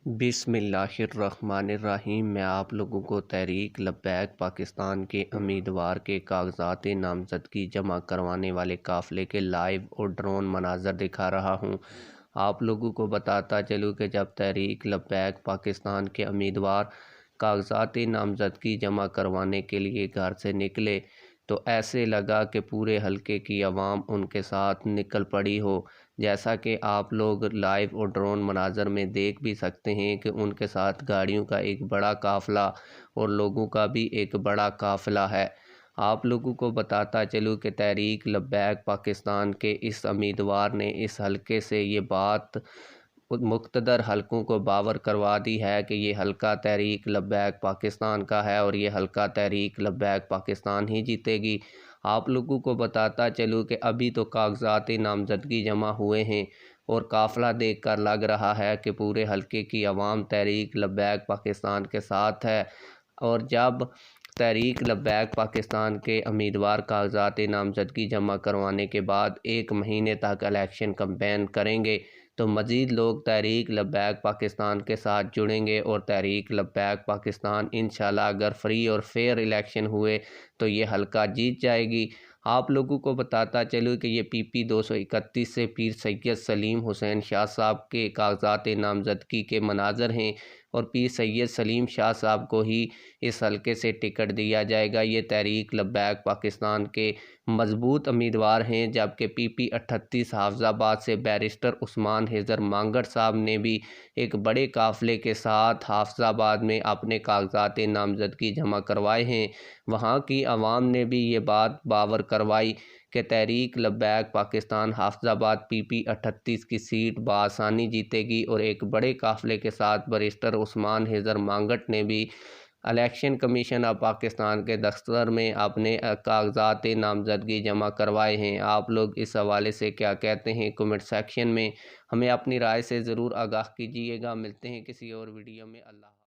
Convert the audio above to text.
बिस्मिल्लाहिर्रहमानिर्रहीम। मैं आप लोगों को तहरीक लब्बैक पाकिस्तान के उम्मीदवार के कागजात नामज़दगी जमा करवाने वाले काफ़िले के लाइव और ड्रोन मनाज़र दिखा रहा हूं। आप लोगों को बताता चलूँ कि जब तहरीक लब्बैक पाकिस्तान के उम्मीदवार कागजात नामज़दगी जमा करवाने के लिए घर से निकले तो ऐसे लगा कि पूरे हलके की आवाम उनके साथ निकल पड़ी हो। जैसा कि आप लोग लाइव और ड्रोन मनाज़र में देख भी सकते हैं कि उनके साथ गाड़ियों का एक बड़ा काफ़िला और लोगों का भी एक बड़ा काफ़िला है। आप लोगों को बताता चलूँ कि तहरीक लब्बैक पाकिस्तान के इस उम्मीदवार ने इस हलके से ये बात मुक़्तदर हलकों को बावर करवा दी है कि ये हलका तहरीक लब्बैक पाकिस्तान का है और ये हलका तहरीक लब्बैक पाकिस्तान ही जीतेगी। आप लोगों को बताता चलूँ कि अभी तो कागजात नामज़दगी जमा हुए हैं और काफ़िला देखकर लग रहा है कि पूरे हलके की आवाम तहरीक लब्बैक पाकिस्तान के साथ है। और जब तहरीक लब्बैक पाकिस्तान के उम्मीदवार कागजात नामज़दगी जमा करवाने के बाद 1 महीने तक इलेक्शन कैंपेन करेंगे तो मज़ीद लोग तहरीक लब्बैक पाकिस्तान के साथ जुड़ेंगे और तहरीक लब्बैक पाकिस्तान इंशाल्लाह अगर फ्री और फेयर इलेक्शन हुए तो ये हलका जीत जाएगी। आप लोगों को बताता चलूँ कि ये PP 231 से पीर सैयद सलीम हुसैन शाह साहब के कागजात नामज़दगी के मनाज़र हैं और पीर सैयद सलीम शाह साहब को ही इस हलके से टिकट दिया जाएगा। ये तहरीक लब्बैक पाकिस्तान के मजबूत उम्मीदवार हैं, जबकि PP 38 हाफिज़ाबाद से बैरिस्टर उस्मान हैदर मांगट साहब ने भी एक बड़े काफ़िले के साथ हाफिज़ाबाद में अपने कागजात नामज़दगी जमा करवाए हैं। वहाँ की आवाम ने भी ये बात बावर करवाई कि तहरीक लब्बैक पाकिस्तान हाफिज़ाबाद PP 38 की सीट बआसानी जीतेगी और एक बड़े काफ़िले के साथ बैरिस्टर उस्मान हैदर मांगट ने भी इलेक्शन कमीशन ऑफ पाकिस्तान के दफ्तर में अपने कागजात नामज़दगी जमा करवाए हैं। आप लोग इस हवाले से क्या कहते हैं कमेंट सेक्शन में हमें अपनी राय से ज़रूर आगाह कीजिएगा। मिलते हैं किसी और वीडियो में। अल्लाह।